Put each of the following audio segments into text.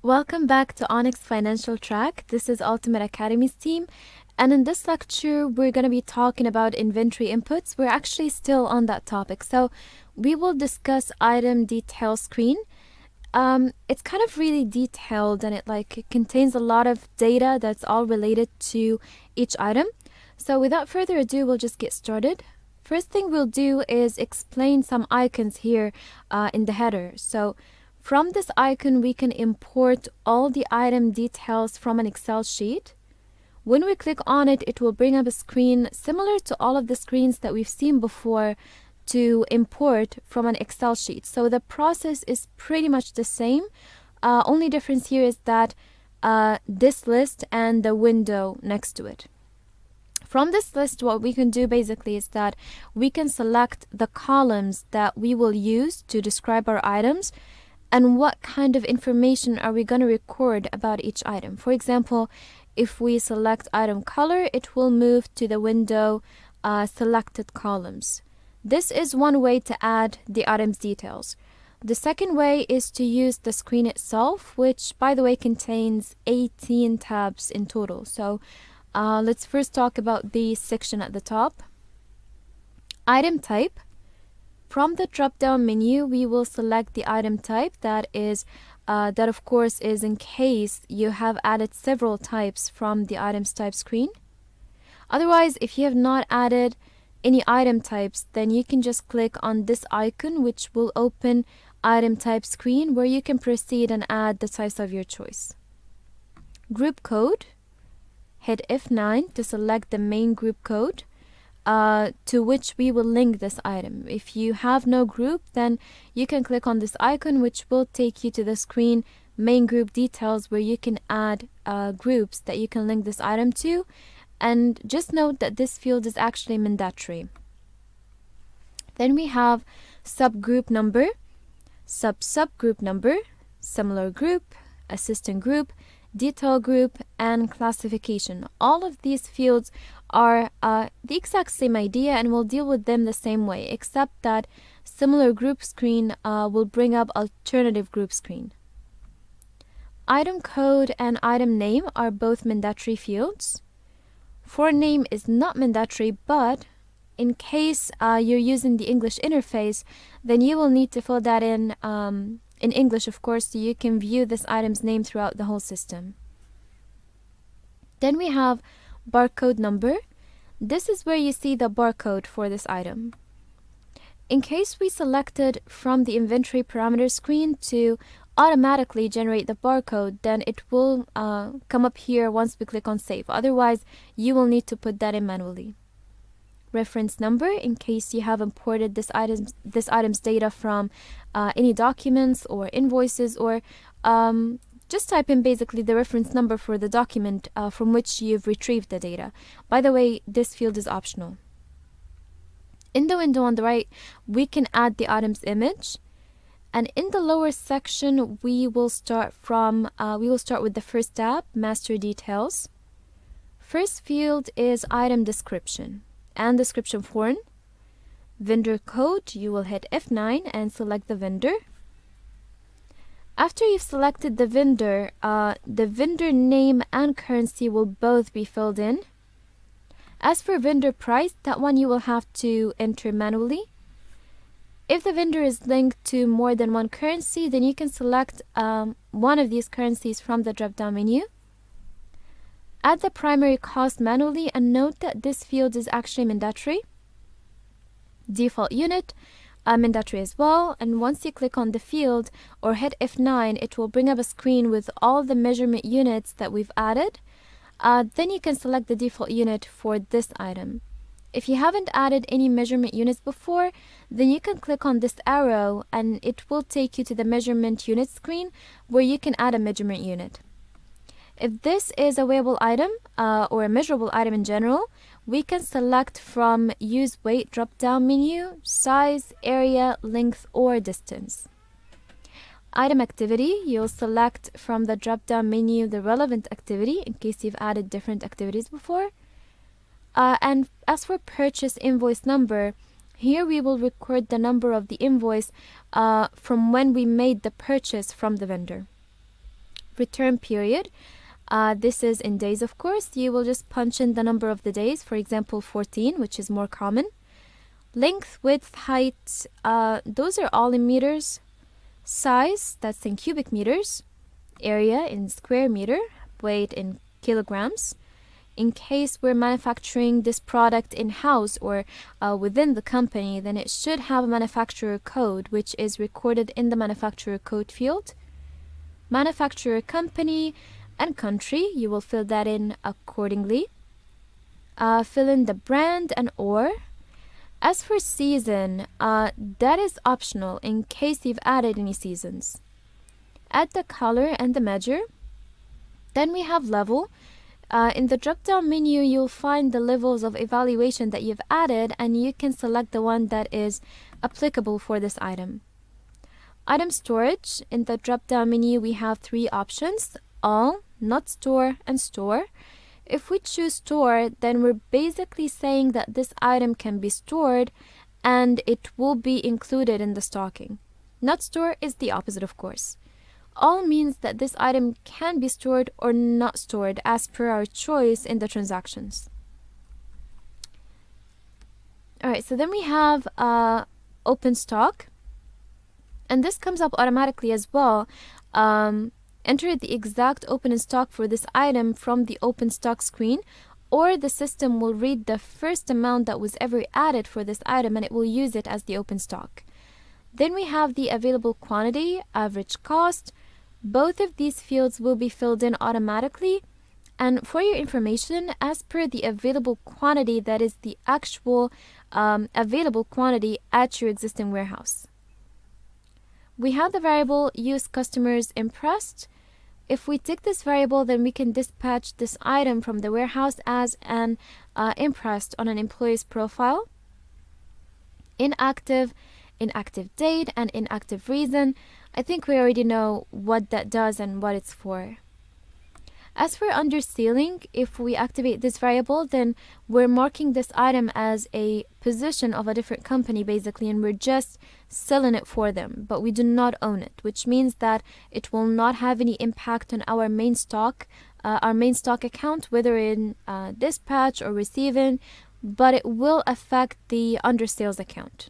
Welcome back to ONYX Financial Track. This is Ultimate Academy's team. And in this lecture, we're going to be talking about inventory inputs. We're actually still on that topic. So we will discuss item detail screen. It's kind of really detailed and it contains a lot of data that's all related to each item. So without further ado, we'll just get started. First thing we'll do is explain some icons here in the header. So from this icon, we can import all the item details from an Excel sheet. When we click on it, it will bring up a screen similar to all of the screens that we've seen before to import from an Excel sheet. So the process is pretty much the same. Only difference here is that this list and the window next to it. From this list, what we can do basically is that we can select the columns that we will use to describe our items and what kind of information are we going to record about each item. For example, if we select item color, it will move to the window selected columns. This is one way to add the item's details. The second way is to use the screen itself, which by the way contains 18 tabs in total. So let's first talk about the section at the top. Item type. From the drop-down menu, we will select the item type that of course is in case you have added several types from the items type screen. Otherwise, if you have not added any item types, then you can just click on this icon, which will open item type screen where you can proceed and add the types of your choice. Group code. Hit F9 to select the main group code to which we will link this item. If you have no group, then you can click on this icon, which will take you to the screen main group details where you can add groups that you can link this item to. And just note that this field is actually mandatory. Then we have subgroup number, subgroup number, similar group, assistant group, detail group, and classification. All of these fields are the exact same idea, and we'll deal with them the same way, except that similar group screen will bring up alternative group screen. Item code and item name are both mandatory fields. For name is not mandatory, but in case you're using the English interface, then you will need to fill that in English, of course, so you can view this item's name throughout the whole system. Then we have barcode number. This is where you see the barcode for this item. In case we selected from the inventory parameter screen to automatically generate the barcode, then it will come up here once we click on save. Otherwise, you will need to put that in manually. Reference number, in case you have imported this item's data from any documents or invoices, or just type in basically the reference number for the document from which you've retrieved the data. By the way, this field is optional. In the window on the right, we can add the item's image, and in the lower section, we will start with the first tab, master details. First field is item description and description font. Vendor code, you will hit F9 and select the vendor. After you've selected the vendor name and currency will both be filled in. As for vendor price, that one you will have to enter manually. If the vendor is linked to more than one currency, then you can select one of these currencies from the drop-down menu. Add the primary cost manually, and note that this field is actually mandatory. Default unit, mandatory as well, and once you click on the field or hit F9, it will bring up a screen with all the measurement units that we've added. Then you can select the default unit for this item. If you haven't added any measurement units before, then you can click on this arrow and it will take you to the measurement unit screen where you can add a measurement unit. If this is a weighable item or a measurable item in general, we can select from use weight drop-down menu, size, area, length, or distance. Item activity, you'll select from the drop-down menu the relevant activity in case you've added different activities before. And as for purchase invoice number, here we will record the number of the invoice from when we made the purchase from the vendor. Return period. This is in days, of course. You will just punch in the number of the days, for example, 14, which is more common. Length, width, height, those are all in meters. Size, that's in cubic meters. Area in square meter. Weight in kilograms. In case we're manufacturing this product in-house or within the company, then it should have a manufacturer code, which is recorded in the manufacturer code field. Manufacturer, company, and country, you will fill that in accordingly. Fill in the brand and or. As for season, that is optional in case you've added any seasons. Add the color and the measure. Then we have level. In the drop-down menu, you'll find the levels of evaluation that you've added, and you can select the one that is applicable for this item. Item storage. In the drop-down menu, we have 3 options: all, not store, and store. If we choose store, then we're basically saying that this item can be stored and it will be included in the stocking. Not store is the opposite, of course. All means that this item can be stored or not stored as per our choice in the transactions. Alright, so then we have open stock. And this comes up automatically as well. Enter the exact open stock for this item from the open stock screen, or the system will read the first amount that was ever added for this item and it will use it as the open stock. Then we have the available quantity, average cost. Both of these fields will be filled in automatically. And for your information, as per the available quantity, that is the actual available quantity at your existing warehouse. We have the variable use customers impressed. If we tick this variable, then we can dispatch this item from the warehouse as an impressed on an employee's profile. Inactive, inactive date, and inactive reason. I think we already know what that does and what it's for. As for under sealing, if we activate this variable, then we're marking this item as a position of a different company basically, and we're just selling it for them, but we do not own it, which means that it will not have any impact on our main stock account, whether in dispatch or receiving, but it will affect the under sales account.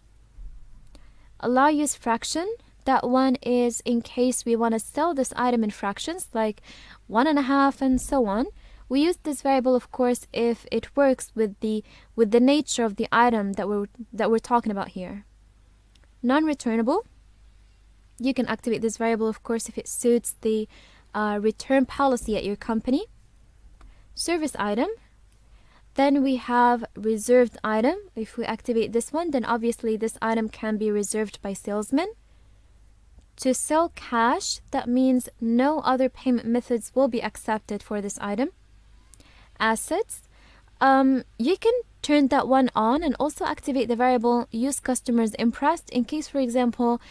Allow use fraction. That one is in case we want to sell this item in fractions, like 1.5 and so on. We use this variable, of course, if it works with the nature of the item that we're talking about here. Non-returnable. You can activate this variable, of course, if it suits the return policy at your company. Service item. Then we have reserved item. If we activate this one, then obviously this item can be reserved by salesmen. To sell cash, that means no other payment methods will be accepted for this item. Assets, you can turn that one on and also activate the variable use customers impressed in case, for example,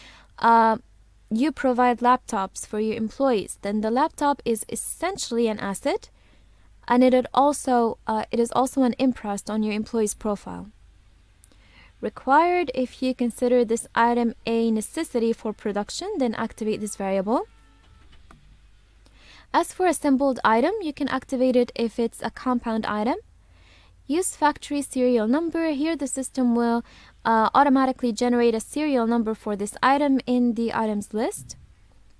you provide laptops for your employees. Then the laptop is essentially an asset, and it is also an impressed on your employee's profile. Required, if you consider this item a necessity for production, then activate this variable. As for assembled item, you can activate it if it's a compound item. Use factory serial number. Here the system will automatically generate a serial number for this item in the items list.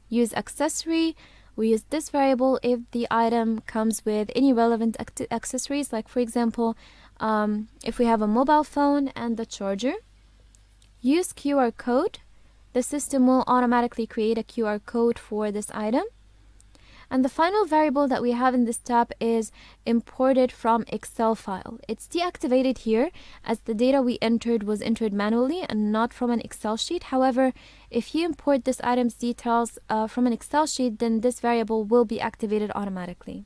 Use accessory. We use this variable if the item comes with any relevant accessories, like for example, if we have a mobile phone and the charger. Use QR code. The system will automatically create a QR code for this item. And the final variable that we have in this tab is imported from Excel file. It's deactivated here as the data we entered was entered manually and not from an Excel sheet. However, if you import this item's details from an Excel sheet, then this variable will be activated automatically.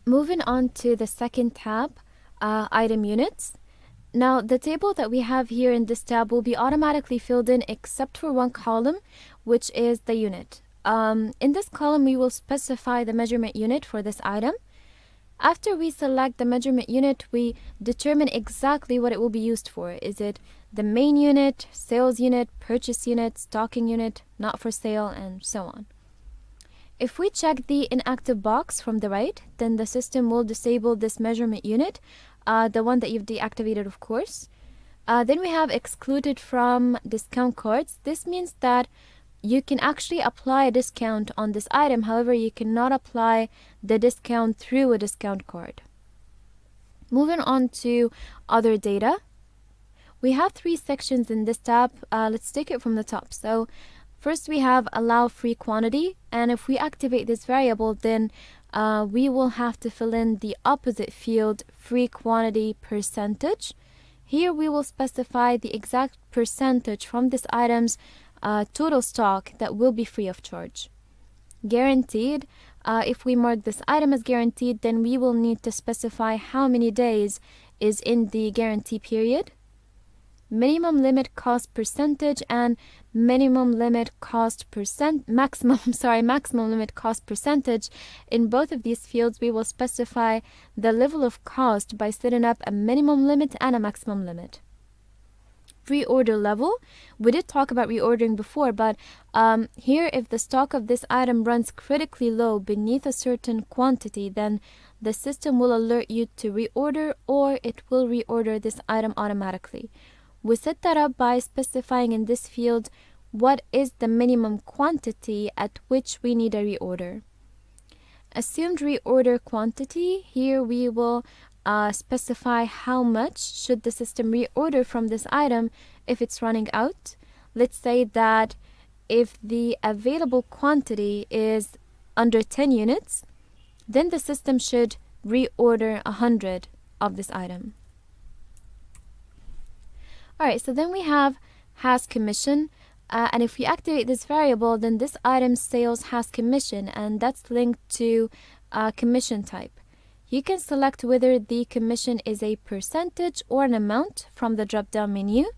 Moving on to the second tab, item units. Now, the table that we have here in this tab will be automatically filled in except for one column, which is the unit. In this column, we will specify the measurement unit for this item. After we select the measurement unit, we determine exactly what it will be used for. Is it the main unit, sales unit, purchase unit, stocking unit, not for sale, and so on. If we check the inactive box from the right, then the system will disable this measurement unit, the one that you've deactivated, of course. Then we have excluded from discount cards. This means that you can actually apply a discount on this item. However, you cannot apply the discount through a discount card. Moving on to other data. We have 3 sections in this tab. Let's take it from the top. So first we have allow free quantity, and if we activate this variable, then we will have to fill in the opposite field, free quantity percentage. Here we will specify the exact percentage from this item's total stock that will be free of charge. Guaranteed, if we mark this item as guaranteed, then we will need to specify how many days is in the guarantee period. Minimum limit cost percentage and maximum limit cost percentage. In both of these fields, we will specify the level of cost by setting up a minimum limit and a maximum limit. Reorder level. We did talk about reordering before, but here, if the stock of this item runs critically low beneath a certain quantity, then the system will alert you to reorder, or it will reorder this item automatically. We set that up by specifying in this field what is the minimum quantity at which we need a reorder. Assumed reorder quantity. Here we will specify how much should the system reorder from this item if it's running out. Let's say that if the available quantity is under 10 units, then the system should reorder 100 of this item. Alright, so then we have has commission, and if we activate this variable, then this item's sales has commission, and that's linked to commission type. You can select whether the commission is a percentage or an amount from the drop-down menu,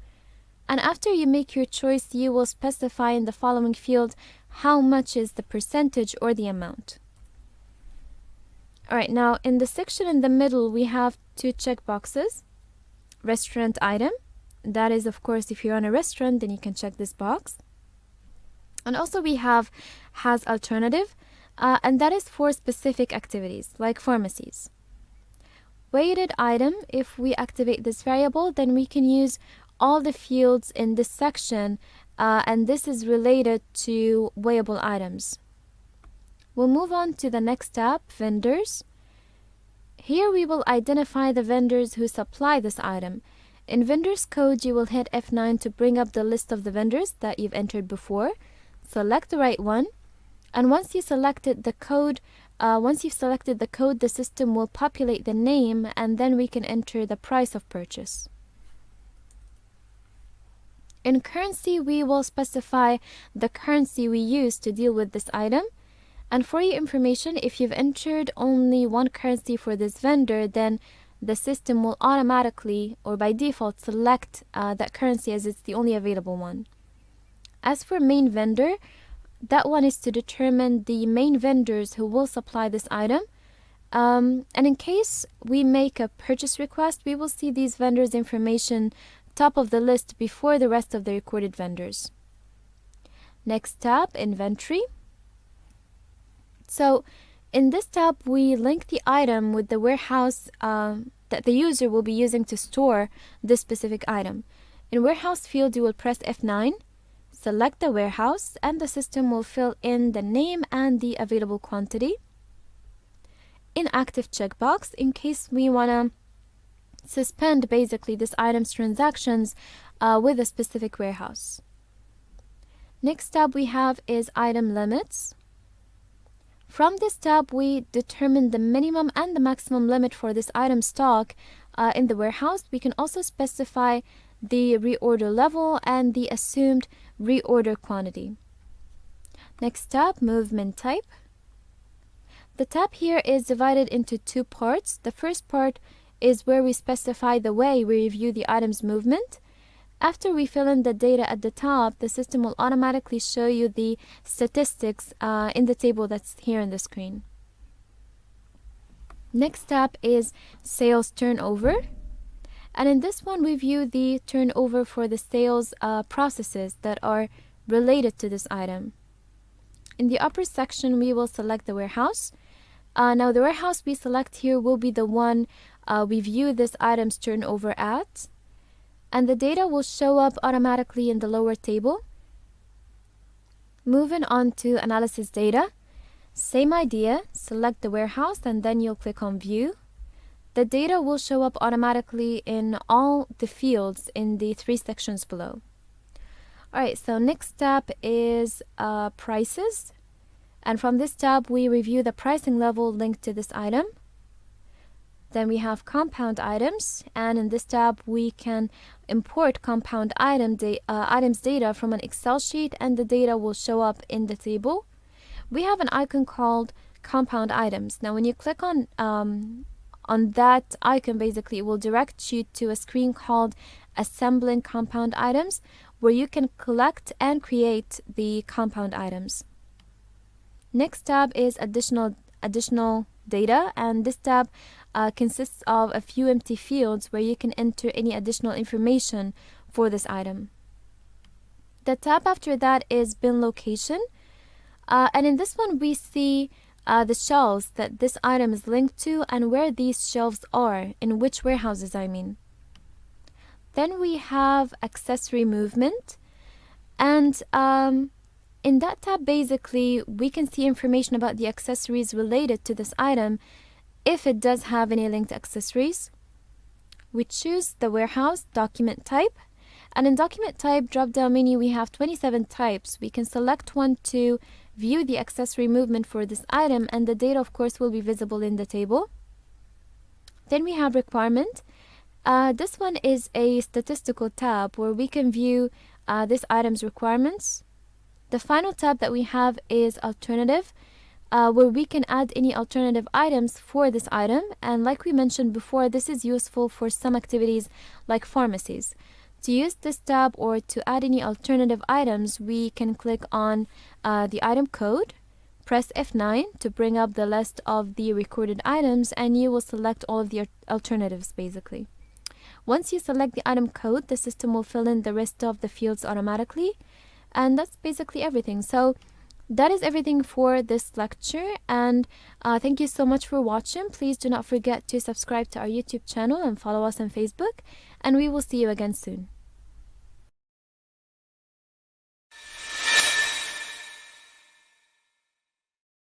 and after you make your choice, you will specify in the following field how much is the percentage or the amount. Alright, now in the section in the middle, we have 2 checkboxes. Restaurant item. That is, of course, if you're on a restaurant, then you can check this box. And also we have has alternative, and that is for specific activities like pharmacies. Weighted item. If we activate this variable, then we can use all the fields in this section, and this is related to weighable items. We'll move on to the next tab, vendors. Here we will identify the vendors who supply this item. In vendors code, you will hit F9 to bring up the list of the vendors that you've entered before. Select the right one, and once you've selected the code, the system will populate the name, and then we can enter the price of purchase. In currency, we will specify the currency we use to deal with this item. And for your information, if you've entered only one currency for this vendor, then the system will automatically or by default select that currency as it's the only available one. As for main vendor, that one is to determine the main vendors who will supply this item. And in case we make a purchase request, we will see these vendors' information top of the list before the rest of the recorded vendors. Next tab, inventory. So in this tab, we link the item with the warehouse that the user will be using to store this specific item. In warehouse field, you will press F9, select the warehouse, and the system will fill in the name and the available quantity. Inactive checkbox, in case we want to suspend basically this item's transactions with a specific warehouse. Next tab we have is item limits. From this tab, we determine the minimum and the maximum limit for this item stock in the warehouse. We can also specify the reorder level and the assumed reorder quantity. Next tab, movement type. The tab here is divided into 2 parts. The first part is where we specify the way we review the item's movement. After we fill in the data at the top, the system will automatically show you the statistics in the table that's here on the screen. Next tab is sales turnover. And in this one, we view the turnover for the sales processes that are related to this item. In the upper section, we will select the warehouse. Now, the warehouse we select here will be the one we view this item's turnover at. And the data will show up automatically in the lower table. Moving on to analysis data. Same idea, select the warehouse and then you'll click on view. The data will show up automatically in all the fields in the 3 sections below. Alright, so next tab is prices. And from this tab, we review the pricing level linked to this item. Then we have compound items. And in this tab, we can import compound items data from an Excel sheet, and the data will show up in the table. We have an icon called compound items. Now, when you click on that icon, basically it will direct you to a screen called assembling compound items, where you can collect and create the compound items. Next tab is additional data, and this tab consists of a few empty fields where you can enter any additional information for this item. The tab after that is bin location, and in this one we see the shelves that this item is linked to and where these shelves are, in which warehouses I mean. Then we have accessory movement, and in that tab basically we can see information about the accessories related to this item if it does have any linked accessories. We choose the warehouse document type, and in document type drop down menu we have 27 types. We can select one to view the accessory movement for this item, and the data of course will be visible in the table. Then we have requirement. This one is a statistical tab where we can view this item's requirements. The final tab that we have is alternative, where we can add any alternative items for this item. And like we mentioned before, this is useful for some activities like pharmacies. To use this tab or to add any alternative items, we can click on the item code, press F9 to bring up the list of the recorded items, and you will select all of the alternatives basically. Once you select the item code, the system will fill in the rest of the fields automatically, and that's basically everything. So that is everything for this lecture, and thank you so much for watching. Please do not forget to subscribe to our YouTube channel and follow us on Facebook, and we will see you again soon.